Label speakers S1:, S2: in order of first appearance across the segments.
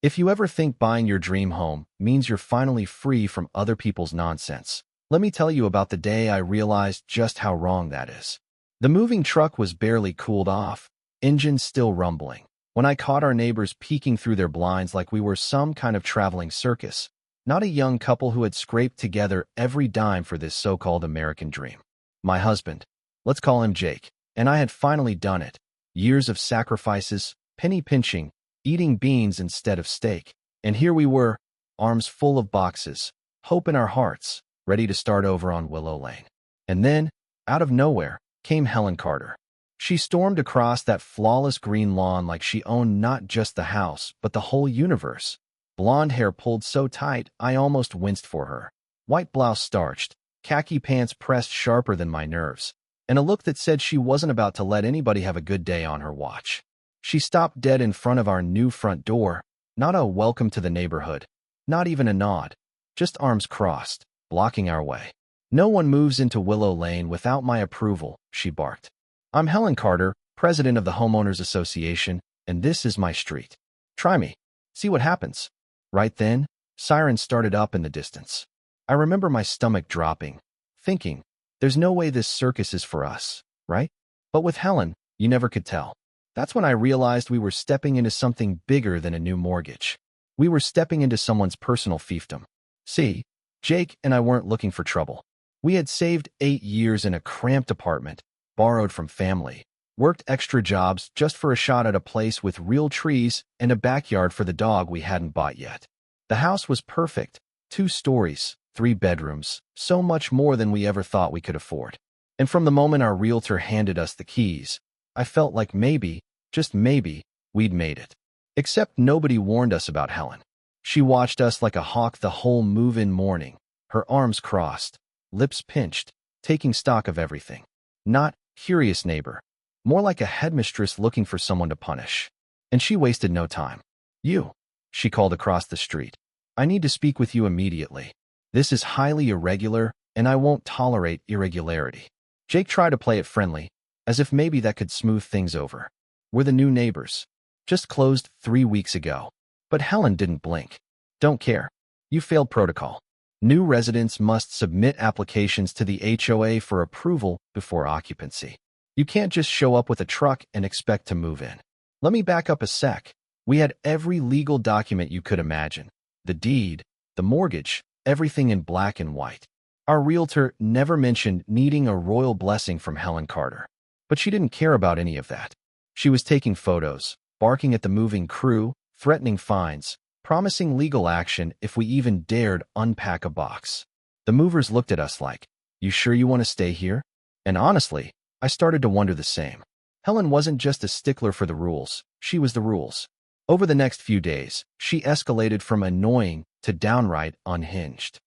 S1: If you ever think buying your dream home means you're finally free from other people's nonsense, let me tell you about the day I realized just how wrong that is. The moving truck was barely cooled off, engine still rumbling, when I caught our neighbors peeking through their blinds like we were some kind of traveling circus, not a young couple who had scraped together every dime for this so-called American dream. My husband, let's call him Jake, and I had finally done it. Years of sacrifices, penny pinching, eating beans instead of steak. And here we were, arms full of boxes, hope in our hearts, ready to start over on Willow Lane. And then, out of nowhere, came Helen Carter. She stormed across that flawless green lawn like she owned not just the house, but the whole universe. Blonde hair pulled so tight, I almost winced for her. White blouse starched, khaki pants pressed sharper than my nerves, and a look that said she wasn't about to let anybody have a good day on her watch. She stopped dead in front of our new front door, not a welcome to the neighborhood, not even a nod, just arms crossed, blocking our way. "No one moves into Willow Lane without my approval," she barked. "I'm Helen Carter, president of the Homeowners Association, and this is my street. Try me. See what happens." Right then, sirens started up in the distance. I remember my stomach dropping, thinking, there's no way this circus is for us, right? But with Helen, you never could tell. That's when I realized we were stepping into something bigger than a new mortgage. We were stepping into someone's personal fiefdom. See, Jake and I weren't looking for trouble. We had saved 8 years in a cramped apartment, borrowed from family, worked extra jobs just for a shot at a place with real trees and a backyard for the dog we hadn't bought yet. The house was perfect, 2 stories, 3 bedrooms, so much more than we ever thought we could afford. And from the moment our realtor handed us the keys, I felt like maybe, just maybe, we'd made it. Except nobody warned us about Helen. She watched us like a hawk the whole move-in morning, her arms crossed, lips pinched, taking stock of everything. Not curious neighbor, more like a headmistress looking for someone to punish. And she wasted no time. "You," she called across the street. "I need to speak with you immediately. This is highly irregular, and I won't tolerate irregularity." Jake tried to play it friendly, as if maybe that could smooth things over. "We're the new neighbors. Just closed 3 weeks ago." But Helen didn't blink. "Don't care. You failed protocol. New residents must submit applications to the HOA for approval before occupancy. You can't just show up with a truck and expect to move in." Let me back up a sec. We had every legal document you could imagine. The deed, the mortgage, everything in black and white. Our realtor never mentioned needing a royal blessing from Helen Carter. But she didn't care about any of that. She was taking photos, barking at the moving crew, threatening fines, promising legal action if we even dared unpack a box. The movers looked at us like, "You sure you want to stay here?" And honestly, I started to wonder the same. Helen wasn't just a stickler for the rules, she was the rules. Over the next few days, she escalated from annoying to downright unhinged.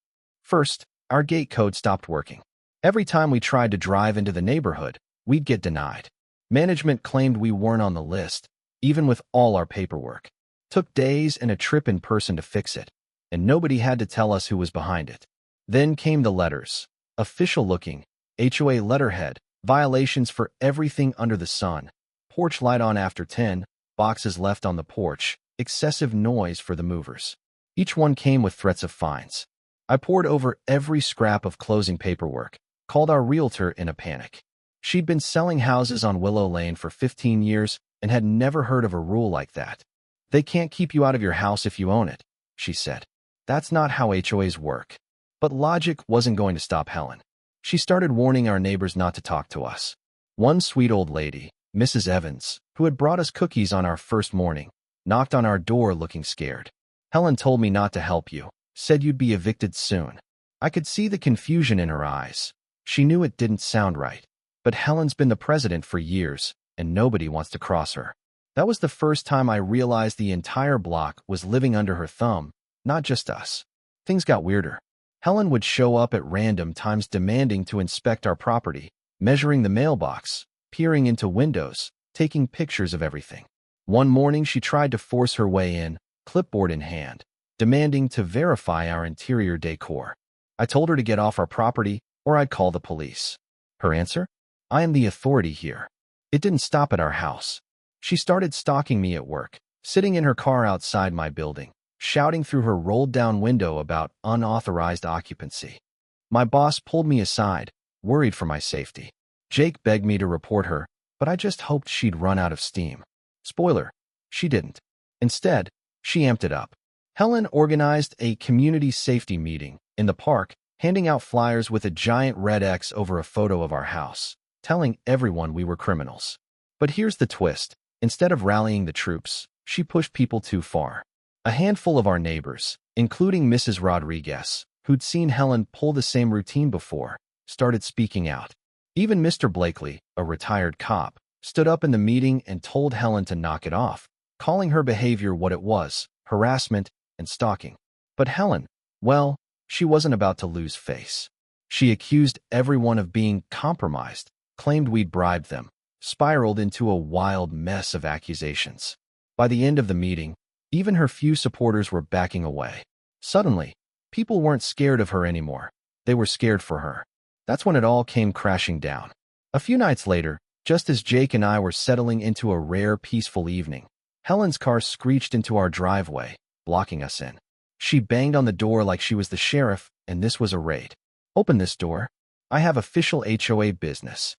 S1: First, our gate code stopped working. Every time we tried to drive into the neighborhood, we'd get denied. Management claimed we weren't on the list, even with all our paperwork. Took days and a trip in person to fix it, and nobody had to tell us who was behind it. Then came the letters. Official-looking, HOA letterhead, violations for everything under the sun, porch light on after 10, boxes left on the porch, excessive noise for the movers. Each one came with threats of fines. I pored over every scrap of closing paperwork, called our realtor in a panic. She'd been selling houses on Willow Lane for 15 years and had never heard of a rule like that. "They can't keep you out of your house if you own it," she said. "That's not how HOAs work." But logic wasn't going to stop Helen. She started warning our neighbors not to talk to us. One sweet old lady, Mrs. Evans, who had brought us cookies on our first morning, knocked on our door looking scared. "Helen told me not to help you, said you'd be evicted soon." I could see the confusion in her eyes. She knew it didn't sound right. But Helen's been the president for years, and nobody wants to cross her. That was the first time I realized the entire block was living under her thumb, not just us. Things got weirder. Helen would show up at random times demanding to inspect our property, measuring the mailbox, peering into windows, taking pictures of everything. One morning she tried to force her way in, clipboard in hand, demanding to verify our interior decor. I told her to get off our property or I'd call the police. Her answer? "I am the authority here." It didn't stop at our house. She started stalking me at work, sitting in her car outside my building, shouting through her rolled-down window about unauthorized occupancy. My boss pulled me aside, worried for my safety. Jake begged me to report her, but I just hoped she'd run out of steam. Spoiler, she didn't. Instead, she amped it up. Helen organized a community safety meeting in the park, handing out flyers with a giant red X over a photo of our house, telling everyone we were criminals. But here's the twist. Instead of rallying the troops, she pushed people too far. A handful of our neighbors, including Mrs. Rodriguez, who'd seen Helen pull the same routine before, started speaking out. Even Mr. Blakely, a retired cop, stood up in the meeting and told Helen to knock it off, calling her behavior what it was, harassment and stalking. But Helen, well, she wasn't about to lose face. She accused everyone of being compromised, claimed we'd bribed them, spiraled into a wild mess of accusations. By the end of the meeting, even her few supporters were backing away. Suddenly, people weren't scared of her anymore. They were scared for her. That's when it all came crashing down. A few nights later, just as Jake and I were settling into a rare, peaceful evening, Helen's car screeched into our driveway, blocking us in. She banged on the door like she was the sheriff, and this was a raid. "Open this door. I have official HOA business."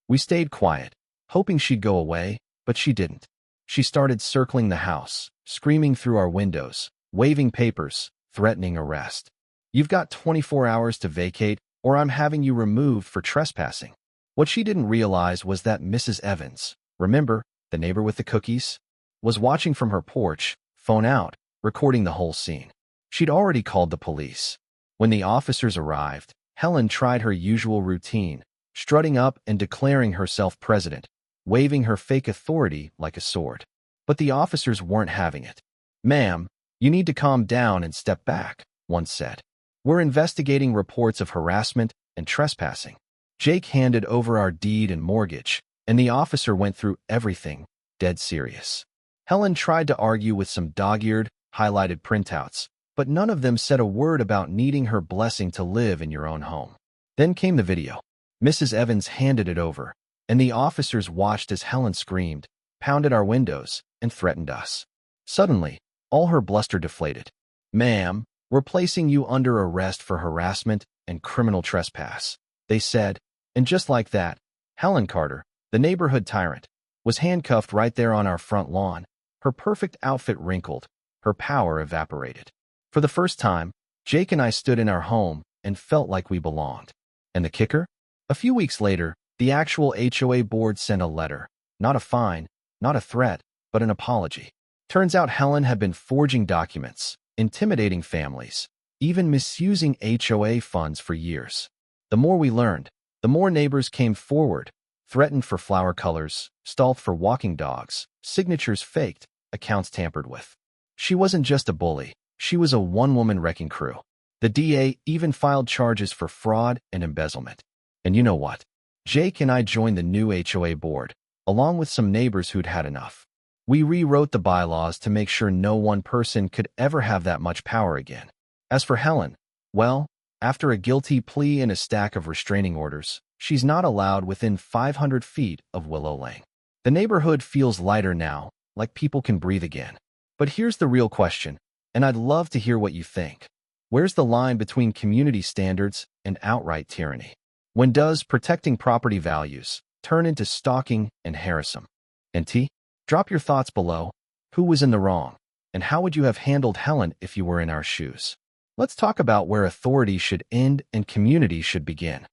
S1: We stayed quiet, hoping she'd go away, but she didn't. She started circling the house, screaming through our windows, waving papers, threatening arrest. "You've got 24 hours to vacate, or I'm having you removed for trespassing." What she didn't realize was that Mrs. Evans, remember, the neighbor with the cookies, was watching from her porch, phone out, recording the whole scene. She'd already called the police. When the officers arrived, Helen tried her usual routine, strutting up and declaring herself president, waving her fake authority like a sword. But the officers weren't having it. "Ma'am, you need to calm down and step back," one said. "We're investigating reports of harassment and trespassing." Jake handed over our deed and mortgage, and the officer went through everything, dead serious. Helen tried to argue with some dog-eared, highlighted printouts, but none of them said a word about needing her blessing to live in your own home. Then came the video. Mrs. Evans handed it over, and the officers watched as Helen screamed, pounded our windows, and threatened us. Suddenly, all her bluster deflated. "Ma'am, we're placing you under arrest for harassment and criminal trespass," they said, and just like that, Helen Carter, the neighborhood tyrant, was handcuffed right there on our front lawn, her perfect outfit wrinkled, her power evaporated. For the first time, Jake and I stood in our home and felt like we belonged. And the kicker? A few weeks later, the actual HOA board sent a letter, not a fine, not a threat, but an apology. Turns out Helen had been forging documents, intimidating families, even misusing HOA funds for years. The more we learned, the more neighbors came forward, threatened for flower colors, stalled for walking dogs, signatures faked, accounts tampered with. She wasn't just a bully, she was a one-woman wrecking crew. The DA even filed charges for fraud and embezzlement. And you know what? Jake and I joined the new HOA board, along with some neighbors who'd had enough. We rewrote the bylaws to make sure no one person could ever have that much power again. As for Helen, well, after a guilty plea and a stack of restraining orders, she's not allowed within 500 feet of Willow Lane. The neighborhood feels lighter now, like people can breathe again. But here's the real question, and I'd love to hear what you think. Where's the line between community standards and outright tyranny? When does protecting property values turn into stalking and harassment? And T? Drop your thoughts below. Who was in the wrong? And how would you have handled Helen if you were in our shoes? Let's talk about where authority should end and community should begin.